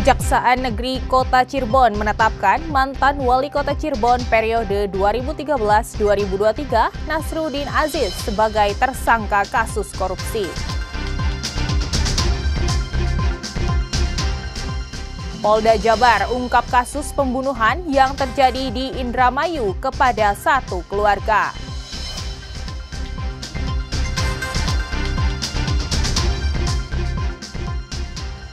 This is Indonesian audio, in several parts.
Kejaksaan Negeri Kota Cirebon menetapkan mantan Wali Kota Cirebon periode 2013-2023 Nasruddin Aziz sebagai tersangka kasus korupsi. Polda Jabar ungkap kasus pembunuhan yang terjadi di Indramayu kepada satu keluarga.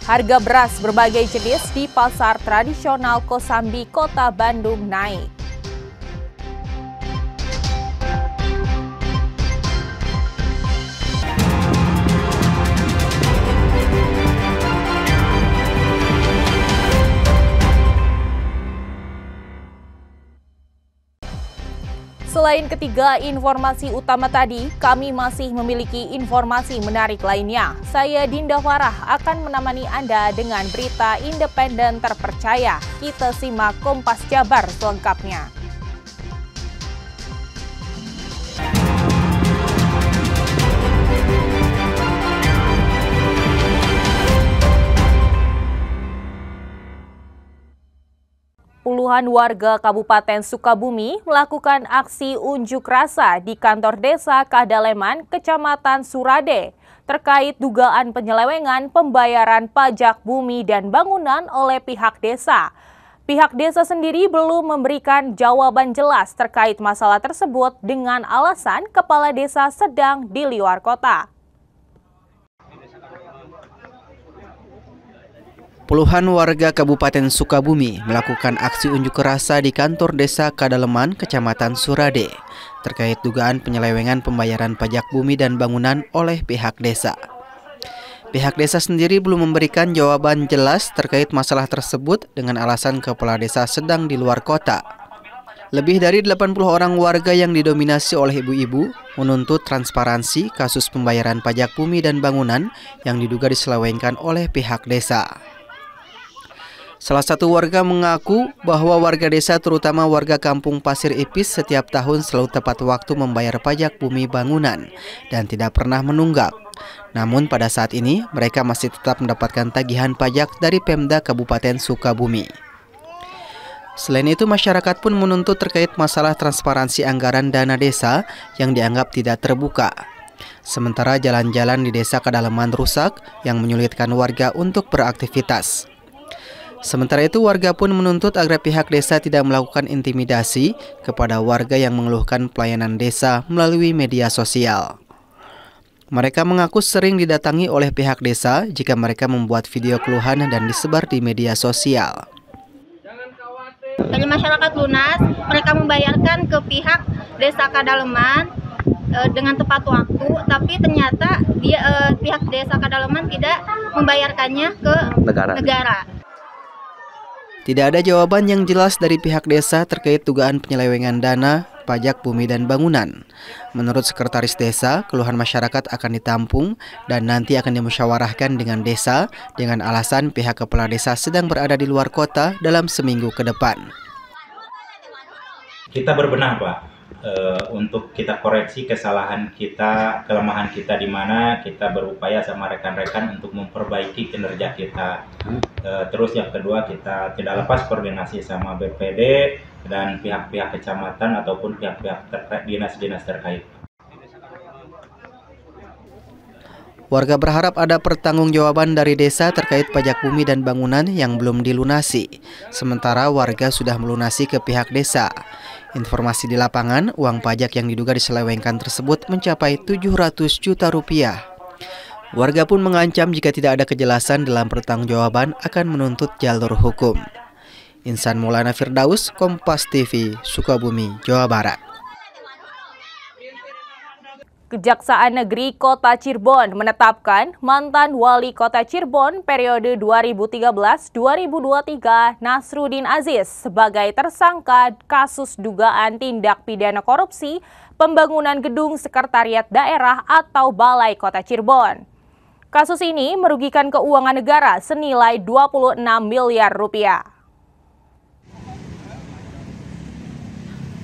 Harga beras berbagai jenis di pasar tradisional Kosambi, Kota Bandung naik. Selain ketiga informasi utama tadi, kami masih memiliki informasi menarik lainnya. Saya Dinda Farah akan menemani Anda dengan berita independen terpercaya. Kita simak Kompas Jabar selengkapnya. Puluhan warga Kabupaten Sukabumi melakukan aksi unjuk rasa di kantor desa Kadaleman, Kecamatan Surade, terkait dugaan penyelewengan pembayaran pajak bumi dan bangunan oleh pihak desa. Pihak desa sendiri belum memberikan jawaban jelas terkait masalah tersebut dengan alasan kepala desa sedang di luar kota. Puluhan warga Kabupaten Sukabumi melakukan aksi unjuk rasa di kantor desa Kadaleman, Kecamatan Surade, terkait dugaan penyelewengan pembayaran pajak bumi dan bangunan oleh pihak desa. Pihak desa sendiri belum memberikan jawaban jelas terkait masalah tersebut dengan alasan kepala desa sedang di luar kota. Lebih dari 80 orang warga yang didominasi oleh ibu-ibu menuntut transparansi kasus pembayaran pajak bumi dan bangunan yang diduga diselewengkan oleh pihak desa. Salah satu warga mengaku bahwa warga desa terutama warga kampung Pasir Ipis setiap tahun selalu tepat waktu membayar pajak bumi bangunan dan tidak pernah menunggak. Namun pada saat ini mereka masih tetap mendapatkan tagihan pajak dari Pemda Kabupaten Sukabumi. Selain itu masyarakat pun menuntut terkait masalah transparansi anggaran dana desa yang dianggap tidak terbuka. Sementara jalan-jalan di desa Kadaleman rusak yang menyulitkan warga untuk beraktivitas. Sementara itu warga pun menuntut agar pihak desa tidak melakukan intimidasi kepada warga yang mengeluhkan pelayanan desa melalui media sosial. Mereka mengaku sering didatangi oleh pihak desa jika mereka membuat video keluhan dan disebar di media sosial. Dari masyarakat lunas, mereka membayarkan ke pihak desa Kadaleman dengan tepat waktu, tapi ternyata pihak desa Kadaleman tidak membayarkannya ke negara. Tidak ada jawaban yang jelas dari pihak desa terkait dugaan penyelewengan dana, pajak bumi dan bangunan. Menurut Sekretaris Desa, keluhan masyarakat akan ditampung dan nanti akan dimusyawarahkan dengan desa dengan alasan pihak kepala desa sedang berada di luar kota dalam seminggu ke depan. Kita berbenah, Pak, untuk kita koreksi kesalahan kita, kelemahan kita di mana kita berupaya sama rekan-rekan untuk memperbaiki kinerja kita. Terus yang kedua, kita tidak lepas koordinasi sama BPD dan pihak-pihak kecamatan ataupun pihak-pihak dinas-dinas terkait. Warga berharap ada pertanggungjawaban dari desa terkait pajak bumi dan bangunan yang belum dilunasi. Sementara warga sudah melunasi ke pihak desa. Informasi di lapangan, uang pajak yang diduga diselewengkan tersebut mencapai 700 juta rupiah. Warga pun mengancam jika tidak ada kejelasan dalam pertanggungjawaban akan menuntut jalur hukum. Insan Maulana Firdaus, Kompas TV, Sukabumi, Jawa Barat. Kejaksaan Negeri Kota Cirebon menetapkan mantan Wali Kota Cirebon periode 2013-2023 Nasruddin Aziz sebagai tersangka kasus dugaan tindak pidana korupsi pembangunan gedung sekretariat daerah atau Balai Kota Cirebon. Kasus ini merugikan keuangan negara senilai 26 miliar rupiah.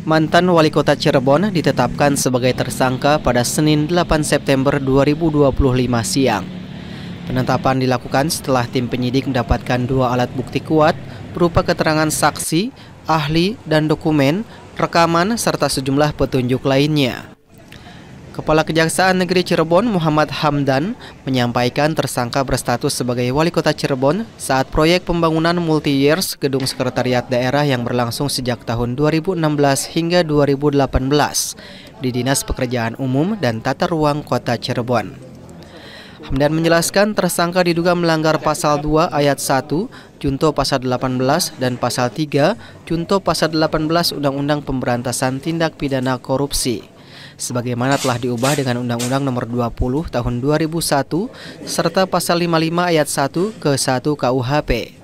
Mantan Wali Kota Cirebon ditetapkan sebagai tersangka pada Senin 8 September 2025 siang. Penetapan dilakukan setelah tim penyidik mendapatkan 2 alat bukti kuat berupa keterangan saksi, ahli, dan dokumen, rekaman, serta sejumlah petunjuk lainnya. Kepala Kejaksaan Negeri Cirebon Muhammad Hamdan menyampaikan tersangka berstatus sebagai Wali Kota Cirebon saat proyek pembangunan multi-years Gedung Sekretariat Daerah yang berlangsung sejak tahun 2016 hingga 2018 di Dinas Pekerjaan Umum dan Tata Ruang Kota Cirebon. Hamdan menjelaskan tersangka diduga melanggar pasal 2 ayat 1, junto pasal 18 dan pasal 3, junto pasal 18 Undang-Undang Pemberantasan Tindak Pidana Korupsi. Sebagaimana telah diubah dengan Undang-Undang Nomor 20 Tahun 2001 serta pasal 55 ayat 1 ke 1 KUHP.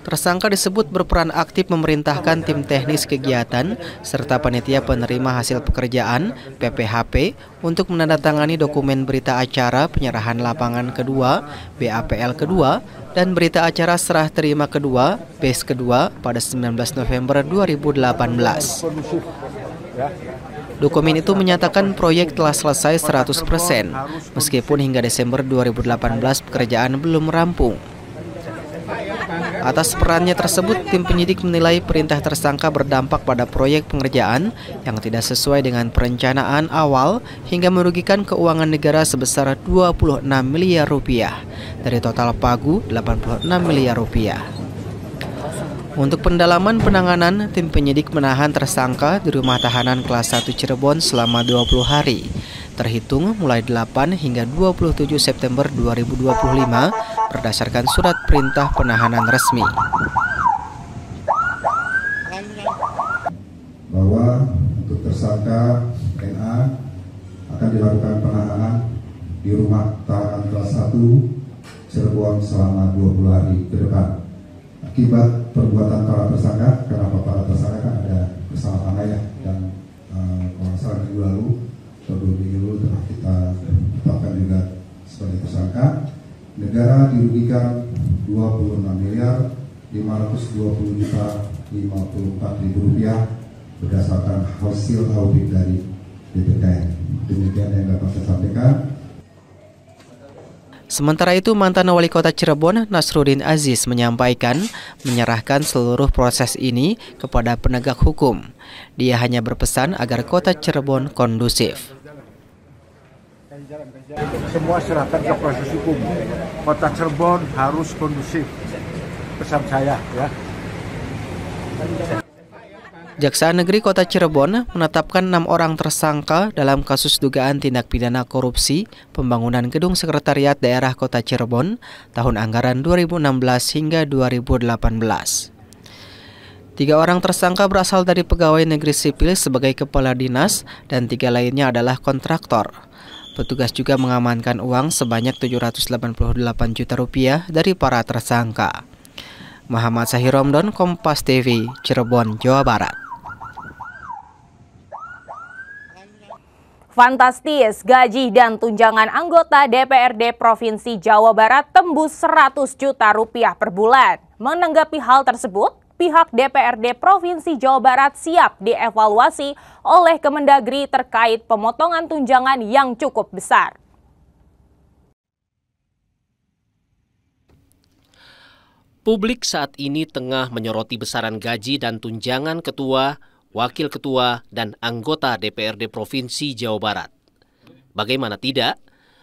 Tersangka disebut berperan aktif memerintahkan tim teknis kegiatan serta panitia penerima hasil pekerjaan (PPHP) untuk menandatangani dokumen berita acara penyerahan lapangan kedua (BAPL kedua) dan berita acara serah terima kedua (BAS kedua) pada 19 November 2018. Dokumen itu menyatakan proyek telah selesai 100%, meskipun hingga Desember 2018 pekerjaan belum rampung. Atas perannya tersebut, tim penyidik menilai perintah tersangka berdampak pada proyek pengerjaan yang tidak sesuai dengan perencanaan awal hingga merugikan keuangan negara sebesar 26 miliar rupiah dari total pagu 86 miliar rupiah. Untuk pendalaman penanganan, tim penyidik menahan tersangka di rumah tahanan kelas 1 Cirebon selama 20 hari, terhitung mulai 8 hingga 27 September 2025 berdasarkan surat perintah penahanan resmi. Bahwa untuk tersangka NA akan dilakukan penahanan di rumah tahanan kelas 1 Cirebon selama 20 hari ke depan. Akibat perbuatan para tersangka, karena para tersangka kan ada kesalahan ya, dan kalau salah minggu lalu atau 2 minggu lalu telah kita tetapkan juga sebagai tersangka. Negara dirugikan 26 miliar 520 juta 54 ribu rupiah berdasarkan hasil audit dari BPKN. Demikian yang dapat saya sampaikan. Sementara itu, mantan Wali Kota Cirebon Nasruddin Aziz menyampaikan menyerahkan seluruh proses ini kepada penegak hukum. Dia hanya berpesan agar Kota Cirebon kondusif. Semua serahkan ke proses hukum. Kota Cirebon harus kondusif. Pesan saya ya. Jaksa Negeri Kota Cirebon menetapkan 6 orang tersangka dalam kasus dugaan tindak pidana korupsi pembangunan Gedung Sekretariat Daerah Kota Cirebon tahun anggaran 2016 hingga 2018. 3 orang tersangka berasal dari pegawai negeri sipil sebagai kepala dinas dan 3 lainnya adalah kontraktor. Petugas juga mengamankan uang sebanyak 788 juta rupiah dari para tersangka. Muhammad Sahir Romdon, Kompas TV, Cirebon, Jawa Barat. Fantastis, gaji dan tunjangan anggota DPRD Provinsi Jawa Barat tembus 100 juta rupiah per bulan. Menanggapi hal tersebut, pihak DPRD Provinsi Jawa Barat siap dievaluasi oleh Kemendagri terkait pemotongan tunjangan yang cukup besar. Publik saat ini tengah menyoroti besaran gaji dan tunjangan ketua, wakil ketua, dan anggota DPRD Provinsi Jawa Barat. Bagaimana tidak,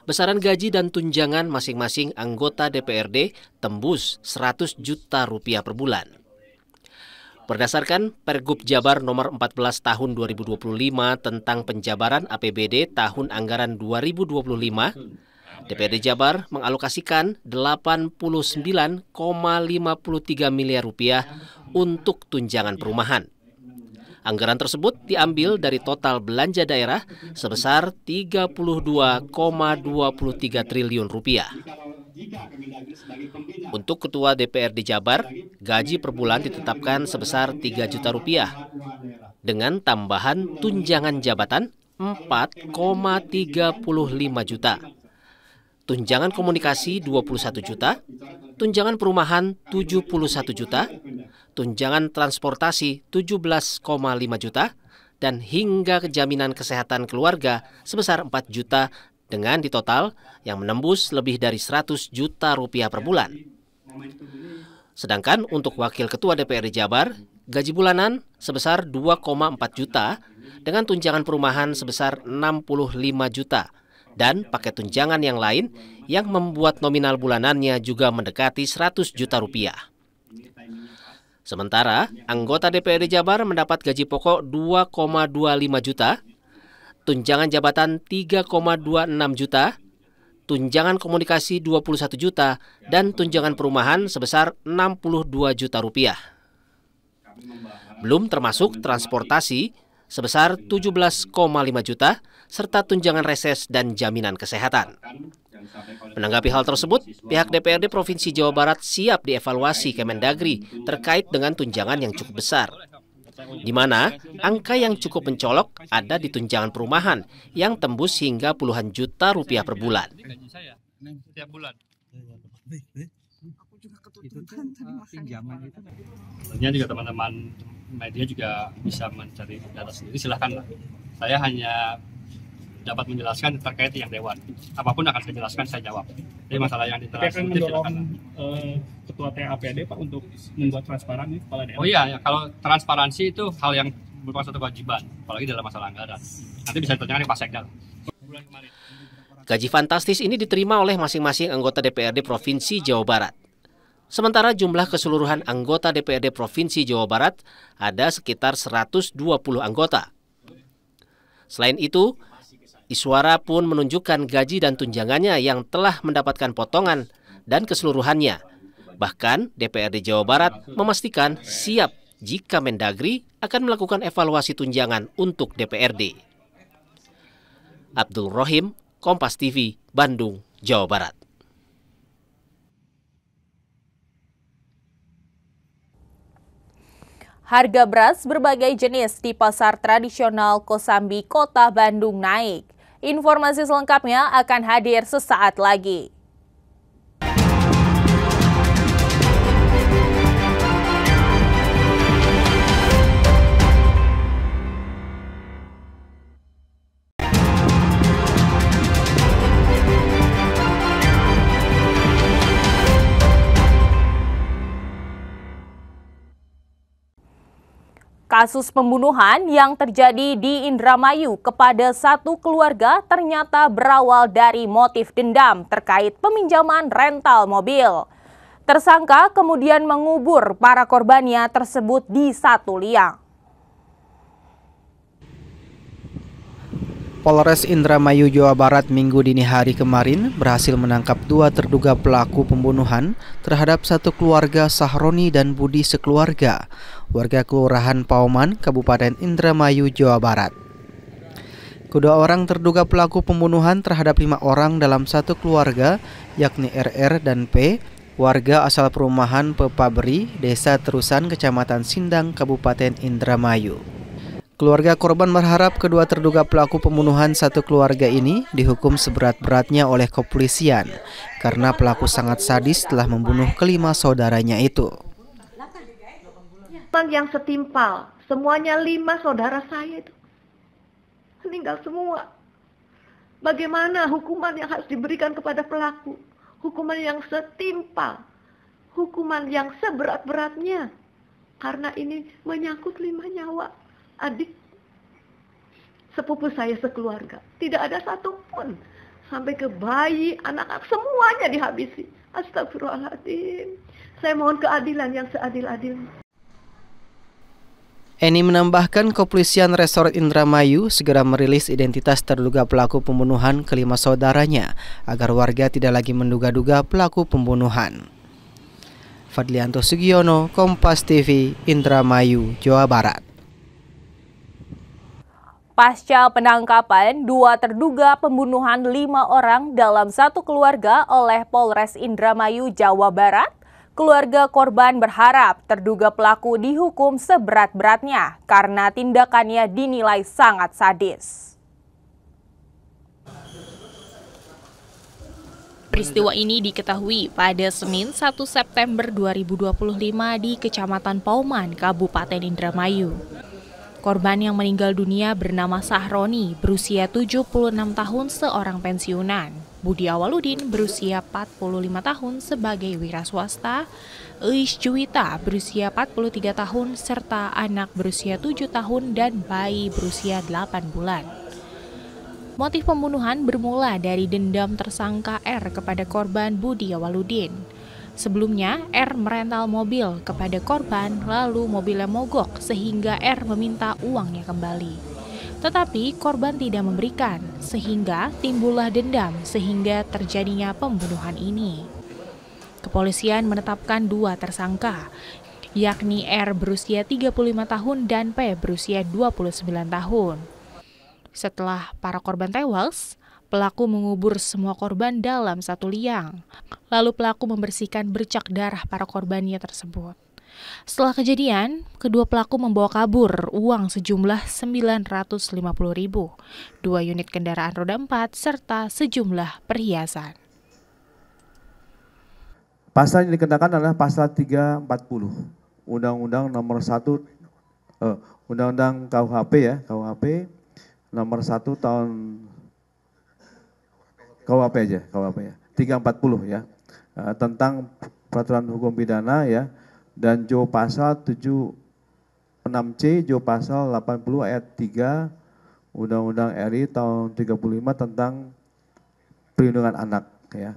besaran gaji dan tunjangan masing-masing anggota DPRD tembus 100 juta rupiah per bulan. Berdasarkan Pergub Jabar nomor 14 tahun 2025 tentang penjabaran APBD tahun anggaran 2025, DPRD Jabar mengalokasikan 89,53 miliar rupiah untuk tunjangan perumahan. Anggaran tersebut diambil dari total belanja daerah sebesar 32,23 triliun rupiah. Untuk Ketua DPRD Jabar, gaji per bulan ditetapkan sebesar 3 juta rupiah dengan tambahan tunjangan jabatan 4,35 juta. Tunjangan komunikasi 21 juta, tunjangan perumahan 71 juta, tunjangan transportasi 17,5 juta, dan hingga jaminan kesehatan keluarga sebesar 4 juta dengan ditotal yang menembus lebih dari 100 juta rupiah per bulan. Sedangkan untuk Wakil Ketua DPRD Jabar, gaji bulanan sebesar 2,4 juta dengan tunjangan perumahan sebesar 65 juta dan paket tunjangan yang lain yang membuat nominal bulanannya juga mendekati 100 juta rupiah. Sementara, anggota DPRD Jabar mendapat gaji pokok 2,25 juta, tunjangan jabatan 3,26 juta, tunjangan komunikasi 21 juta, dan tunjangan perumahan sebesar 62 juta rupiah. Belum termasuk transportasi sebesar 17,5 juta, serta tunjangan reses dan jaminan kesehatan. Menanggapi hal tersebut, pihak DPRD Provinsi Jawa Barat siap dievaluasi Kemendagri terkait dengan tunjangan yang cukup besar, di mana angka yang cukup mencolok ada di tunjangan perumahan yang tembus hingga puluhan juta rupiah per bulan. Tentunya juga teman-teman media juga bisa mencari data sendiri, silakanlah. Saya hanya dapat menjelaskan terkait yang dewan. Apapun akan saya jelaskan, saya jawab. Jadi masalah yang ditransitif silakan. Ketua TAPD Pak untuk membuat transparan nih kepala daerah. Oh iya, kalau transparansi itu hal yang merupakan satu kewajiban, apalagi dalam masalah anggaran. Nanti bisa ditanyakan di Pak Sekda. Gaji fantastis ini diterima oleh masing-masing anggota DPRD Provinsi Jawa Barat. Sementara jumlah keseluruhan anggota DPRD Provinsi Jawa Barat ada sekitar 120 anggota. Selain itu, Iswara pun menunjukkan gaji dan tunjangannya yang telah mendapatkan potongan dan keseluruhannya. Bahkan DPRD Jawa Barat memastikan siap jika Mendagri akan melakukan evaluasi tunjangan untuk DPRD. Abdul Rohim, Kompas TV, Bandung, Jawa Barat. Harga beras berbagai jenis di pasar tradisional Kosambi, Kota Bandung naik. Informasi selengkapnya akan hadir sesaat lagi. Kasus pembunuhan yang terjadi di Indramayu kepada satu keluarga ternyata berawal dari motif dendam terkait peminjaman rental mobil. Tersangka kemudian mengubur para korbannya tersebut di satu liang. Polres Indramayu, Jawa Barat Minggu dini hari kemarin berhasil menangkap 2 terduga pelaku pembunuhan terhadap satu keluarga Sahroni dan Budi sekeluarga, warga Kelurahan Pauman, Kabupaten Indramayu, Jawa Barat. Kedua orang terduga pelaku pembunuhan terhadap 5 orang dalam satu keluarga, yakni RR dan P, warga asal perumahan Pepabri, Desa Terusan, Kecamatan Sindang, Kabupaten Indramayu. Keluarga korban berharap kedua terduga pelaku pembunuhan satu keluarga ini dihukum seberat-beratnya oleh kepolisian karena pelaku sangat sadis telah membunuh kelima saudaranya itu. Yang setimpal, semuanya 5 saudara saya itu meninggal semua. Bagaimana hukuman yang harus diberikan kepada pelaku? Hukuman yang setimpal, hukuman yang seberat-beratnya, karena ini menyangkut 5 nyawa. Adik sepupu saya sekeluarga, tidak ada satupun, sampai ke bayi, anak-anak semuanya dihabisi. Astagfirullahaladzim. Saya mohon keadilan yang seadil-adilnya. Eni menambahkan kepolisian Resort Indramayu segera merilis identitas terduga pelaku pembunuhan kelima saudaranya agar warga tidak lagi menduga-duga pelaku pembunuhan. Fadlianto Sugiono, Kompas TV, Indramayu, Jawa Barat. Pasca penangkapan 2 terduga pembunuhan 5 orang dalam satu keluarga oleh Polres Indramayu, Jawa Barat, keluarga korban berharap terduga pelaku dihukum seberat-beratnya karena tindakannya dinilai sangat sadis. Peristiwa ini diketahui pada Senin 1 September 2025 di Kecamatan Pauman, Kabupaten Indramayu. Korban yang meninggal dunia bernama Sahroni, berusia 76 tahun, seorang pensiunan. Budi Awaludin berusia 45 tahun sebagai wira swasta. Eis Juwita berusia 43 tahun serta anak berusia 7 tahun dan bayi berusia 8 bulan. Motif pembunuhan bermula dari dendam tersangka R kepada korban Budi Awaludin. Sebelumnya, R merental mobil kepada korban, lalu mobilnya mogok sehingga R meminta uangnya kembali. Tetapi korban tidak memberikan, sehingga timbullah dendam sehingga terjadinya pembunuhan ini. Kepolisian menetapkan 2 tersangka, yakni R berusia 35 tahun dan P berusia 29 tahun. Setelah para korban tewas, pelaku mengubur semua korban dalam satu liang. Lalu pelaku membersihkan bercak darah para korbannya tersebut. Setelah kejadian, kedua pelaku membawa kabur uang sejumlah 950.000, 2 unit kendaraan roda 4, serta sejumlah perhiasan. Pasal yang dikenakan adalah pasal 340 Undang-Undang nomor 1 Undang-Undang KUHP ya, KUHP nomor 1 tahun KUHP aja, KUHP ya. 340 ya. Tentang peraturan hukum pidana ya, dan Jo pasal 76C, Jo pasal 80 ayat 3 Undang-Undang RI tahun 35 tentang perlindungan anak ya.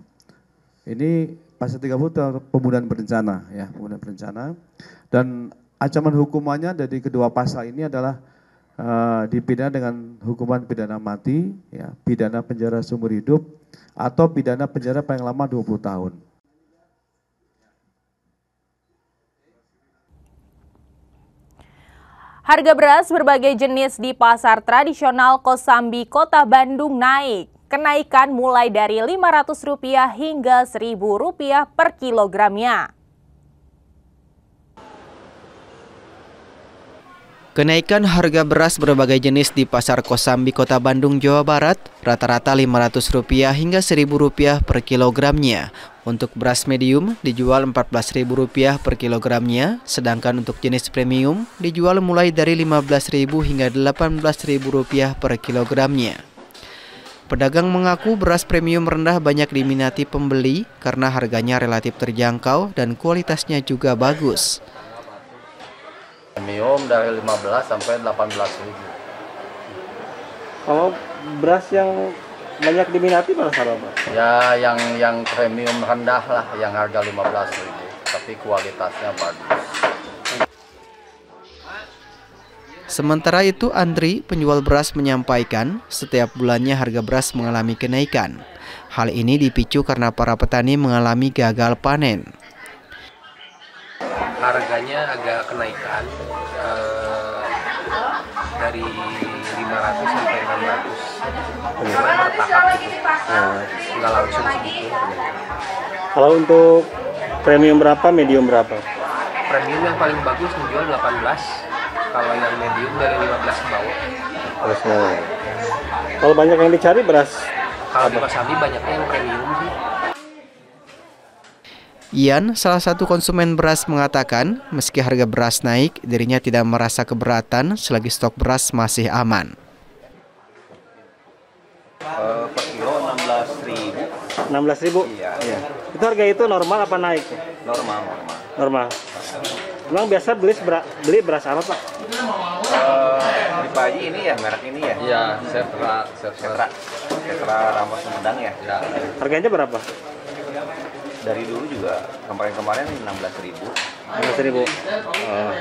Ini pasal 30 pembunuhan berencana ya, pembunuhan berencana. Dan ancaman hukumannya dari kedua pasal ini adalah dipidana dengan hukuman pidana mati, ya, pidana penjara seumur hidup, atau pidana penjara paling lama 20 tahun. Harga beras berbagai jenis di pasar tradisional Kosambi, Kota Bandung naik. Kenaikan mulai dari Rp500 hingga Rp1.000 per kilogramnya. Kenaikan harga beras berbagai jenis di Pasar Kosambi, Kota Bandung, Jawa Barat, rata-rata Rp500 hingga Rp1.000 per kilogramnya. Untuk beras medium dijual Rp14.000 per kilogramnya, sedangkan untuk jenis premium dijual mulai dari Rp15.000 hingga Rp18.000 per kilogramnya. Pedagang mengaku beras premium rendah banyak diminati pembeli karena harganya relatif terjangkau dan kualitasnya juga bagus. Premium dari 15 sampai 18.000. Kalau beras yang banyak diminati beras apa, Pak? Ya yang premium rendah lah, yang harga 15.000, tapi kualitasnya bagus. Sementara itu, Andri, penjual beras, menyampaikan setiap bulannya harga beras mengalami kenaikan. Hal ini dipicu karena para petani mengalami gagal panen. Harganya agak kenaikan dari 500 sampai 600. Mulai bertahap gitu. Nggak langsung segitu. Kalau untuk premium berapa, medium berapa? Premium yang paling bagus menjual 18. Kalau yang medium dari 15 ke bawah. Kalau banyak yang dicari beras? Kalau di Kosambi banyaknya yang premium sih. Ian, salah satu konsumen beras, mengatakan meski harga beras naik, dirinya tidak merasa keberatan selagi stok beras masih aman. Per kilo 16.000. 16.000? Iya. Itu harga itu normal apa naik? Normal. Emang biasa beli beras apa, Pak? Di Pak Haji ini ya, merek ini ya? Iya, Setra Ramos Sumedang ya? Ya. Harganya berapa? Dari dulu juga kemarin 16.000. 16.000.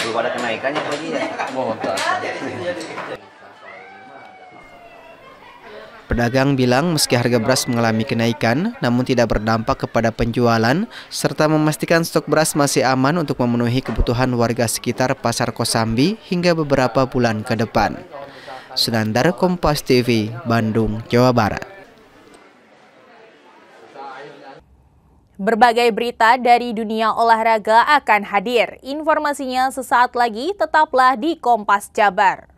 Belum ada kenaikannya lagi ya? Pedagang bilang meski harga beras mengalami kenaikan, namun tidak berdampak kepada penjualan, serta memastikan stok beras masih aman untuk memenuhi kebutuhan warga sekitar Pasar Kosambi hingga beberapa bulan ke depan. Sunandar, Kompas TV, Bandung, Jawa Barat. Berbagai berita dari dunia olahraga akan hadir. Informasinya sesaat lagi, tetaplah di Kompas Jabar.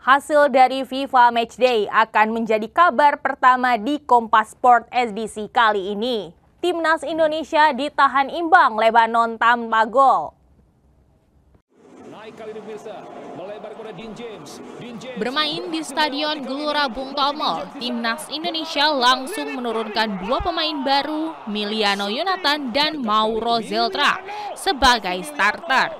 Hasil dari FIFA Matchday akan menjadi kabar pertama di Kompas Sport edisi kali ini. Timnas Indonesia ditahan imbang Lebanon tanpa gol. Bermain di Stadion Gelora Bung Tomo, Timnas Indonesia langsung menurunkan dua pemain baru, Miliano Yonatan dan Mauro Zeltra, sebagai starter.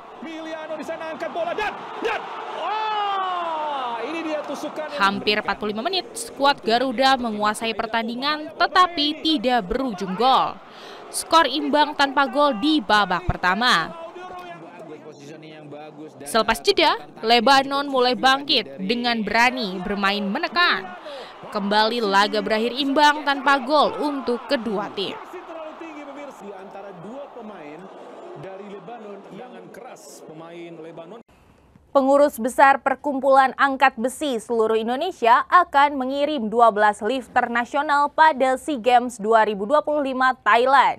Hampir 45 menit, skuad Garuda menguasai pertandingan tetapi tidak berujung gol. Skor imbang tanpa gol di babak pertama. Selepas jeda, Lebanon mulai bangkit dengan berani bermain menekan. Kembali laga berakhir imbang tanpa gol untuk kedua tim. Pengurus besar Perkumpulan Angkat Besi seluruh Indonesia akan mengirim 12 lifter nasional pada SEA Games 2025 Thailand.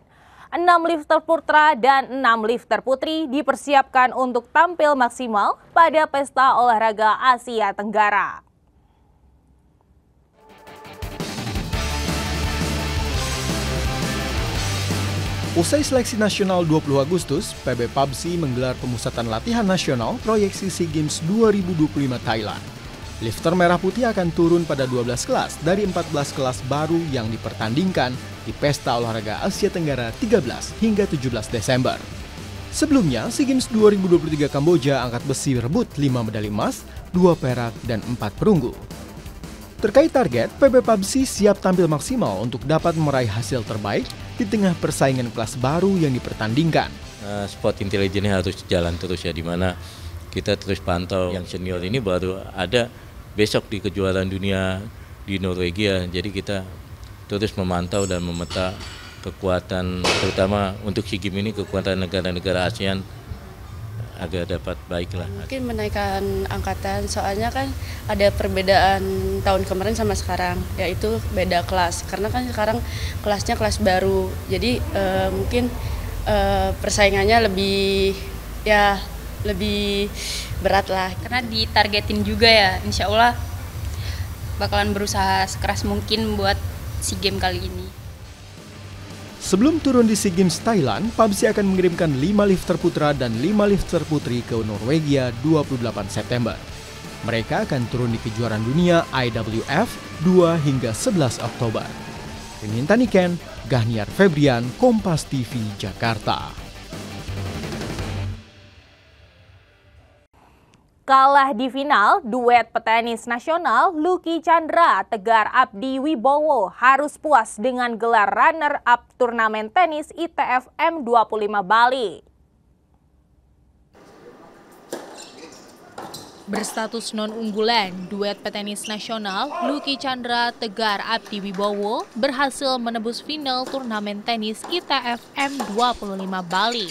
6 lifter putra dan 6 lifter putri dipersiapkan untuk tampil maksimal pada Pesta Olahraga Asia Tenggara. Usai seleksi nasional 20 Agustus, PB PUBG menggelar pemusatan latihan nasional proyeksi SEA Games 2025 Thailand. Lifter merah putih akan turun pada 12 kelas dari 14 kelas baru yang dipertandingkan di Pesta Olahraga Asia Tenggara 13 hingga 17 Desember. Sebelumnya, SEA Games 2023 Kamboja angkat besi berebut 5 medali emas, 2 perak, dan 4 perunggu. Terkait target, PB PUBG siap tampil maksimal untuk dapat meraih hasil terbaik di tengah persaingan kelas baru yang dipertandingkan. Sport intelligence harus jalan terus ya, di mana kita terus pantau yang senior ini baru ada besok di kejuaraan dunia di Norwegia. Jadi kita terus memantau dan memeta kekuatan, terutama untuk SEA Games ini kekuatan negara-negara ASEAN agar dapat baiklah. Mungkin menaikkan angkatan, soalnya kan ada perbedaan tahun kemarin sama sekarang, yaitu beda kelas. Karena kan sekarang kelasnya kelas baru, jadi mungkin persaingannya lebih berat lah. Karena ditargetin juga ya, insya Allah bakalan berusaha sekeras mungkin buat SEA Games kali ini. Sebelum turun di SEA Games Thailand, PUBG akan mengirimkan 5 lifter putra dan 5 lifter putri ke Norwegia 28 September. Mereka akan turun di kejuaraan dunia IWF 2 hingga 11 Oktober. Rimin Taniken, Gahniar Febrian, Kompas TV, Jakarta. Kalah di final, duet petenis nasional Lucky Chandra, Tegar Abdi Wibowo harus puas dengan gelar runner-up turnamen tenis ITF M25 Bali. Berstatus non-unggulan, duet petenis nasional Lucky Chandra, Tegar Abdi Wibowo berhasil menembus final turnamen tenis ITF M25 Bali.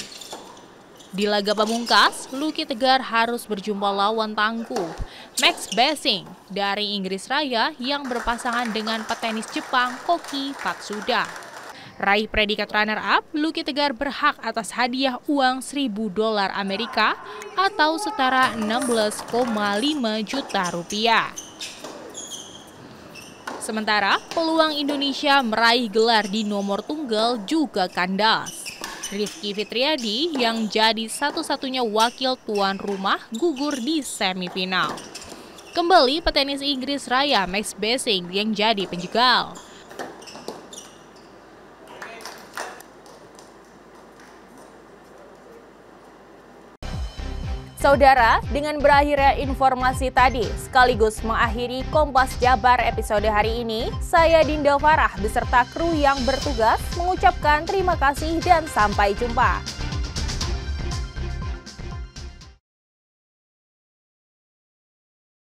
Di laga pamungkas, Lucky Tegar harus berjumpa lawan tangguh Max Bessing dari Inggris Raya yang berpasangan dengan petenis Jepang Koki Fatsuda. Raih predikat runner-up, Lucky Tegar berhak atas hadiah uang $1.000 Amerika atau setara 16,5 juta rupiah. Sementara peluang Indonesia meraih gelar di nomor tunggal juga kandas. Rifki Fitriadi yang jadi satu-satunya wakil tuan rumah gugur di semifinal. Kembali petenis Inggris Raya Max Bessing yang jadi penjegal. Saudara, dengan berakhirnya informasi tadi, sekaligus mengakhiri Kompas Jabar episode hari ini, saya Dinda Farah beserta kru yang bertugas mengucapkan terima kasih dan sampai jumpa.